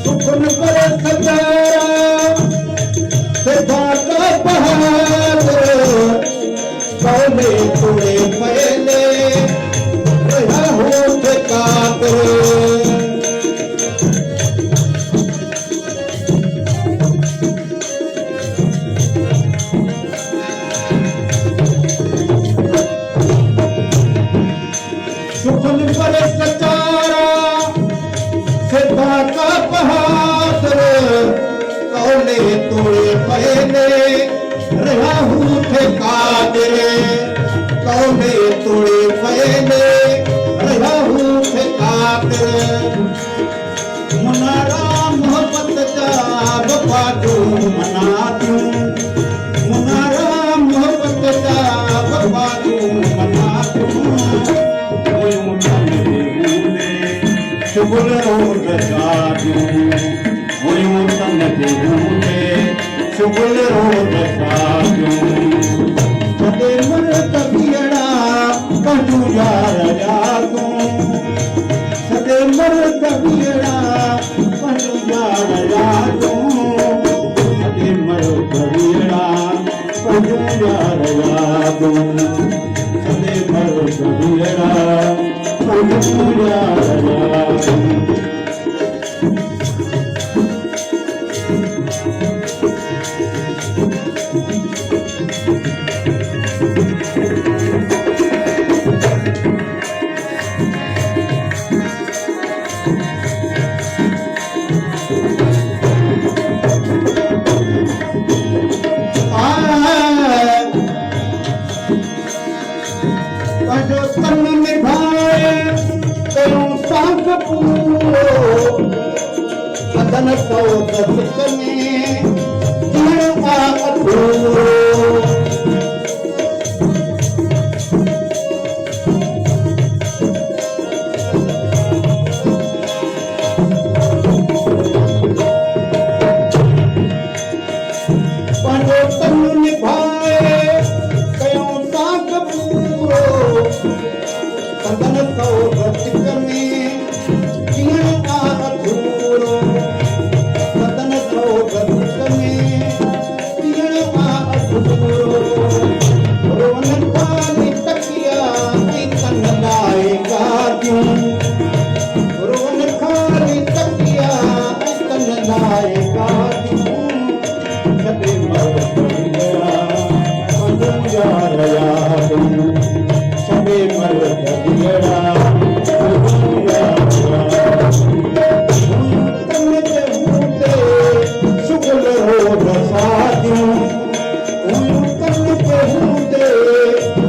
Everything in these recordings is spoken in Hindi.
सुखन पर सजारा सदा का बहादुर कौले तुड़े पहले रहा होठ कातर सुखन पर सचारा सदा का बहादुर कौले तुड़े पहले रहा होठ कातर कौले तुड़े पहले रहा होठ कातर मुनारा मोहब्बत जा वफा जो मना दूं मुनारा मोहब्बत जा वफा जो मना दूं शुगल रोड साधू हुयूं तन ते हूंदे शुगल रोड साधू सदे मर कबीड़ा पंजू यार यादू सदे मर कबीड़ा पंजू यार यादू सदे मर कबीड़ा पंजू यार यादू सदे मर कबीड़ा पंजू यार यादू तन निभाए कयूं साख पूरो बदन तो दस में जीण आ अधूरो पंहिंजो तन निभाए कयूं साख पूरो बदन तो रसिक में जीण आ अधूरो बदन तो रसिक में जीण आ अधूरो रोन काली तकिया ऐं तन लाइ गादियूं रोन काली तकिया ऐं तन लाइ गादियूं सदे मर कबीड़ा पंजू यार यादू सदे मर कबीड़ा पंजू यार यादू तन ते हूंदे शुगल रोड साधू तन ते हूंदे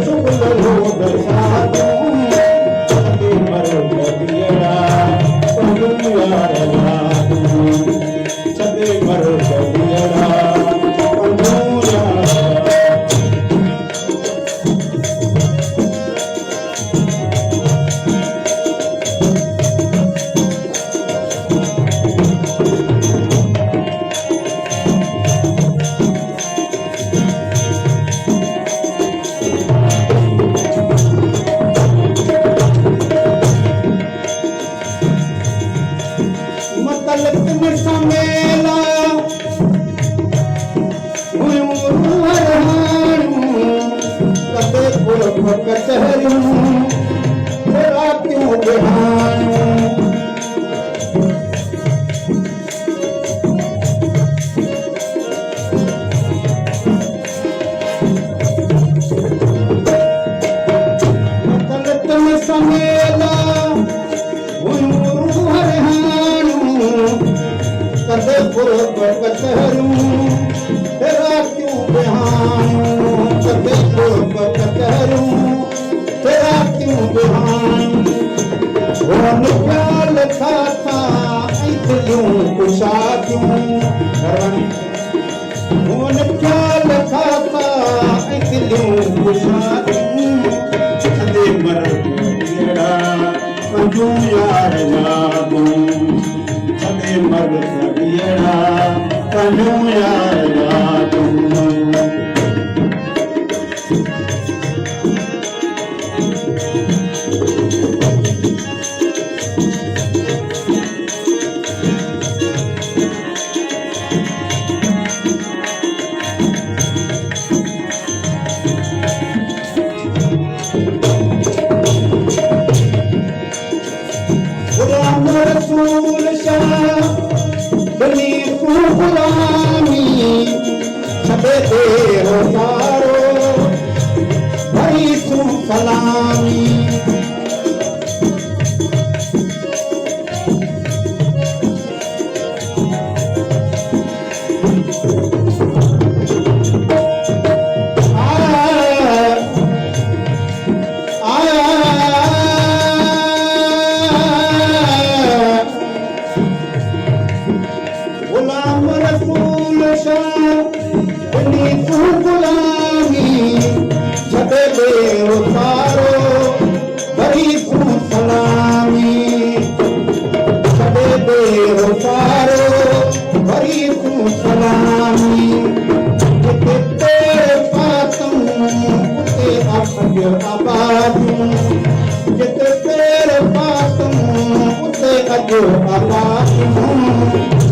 शुगल रोड साधू सदे मर कबीड़ा पंजू यार यादू सदे मर कबीड़ा पंजू यार मतलक में समेला हुयूं रूहाणियूं कदे पुरख कचहरियूं रातियूं बिहाणियूं मतलक में समेला हुयूं रूहाणियूं कदे पुरख कचहरियूं रातियूं बिहाणियूं कदे पुरख कचहरियूं रातियूं बिहाणियूं हुन ख्याल था ऐं दिलियूं कुशादियूं हुन ख्याल था ऐं दिलियूं कुशादियूं सदे मर कबीड़ा पंजू यार यादू सदे मर कबीड़ा पंजू यार यादू गुलामी छॾे दे रोज़ारो भई तूं सलामी गुलाम रसूल शाह बनी तू गुलामी छॾे दे रोज़ारो भई तूं सलामी छॾे दे रोज़ारो भई तूं सलामी जिते तेरे पातूं उते अॼु आबादूं जिते तेरे पातूं उते अॼु आबादूं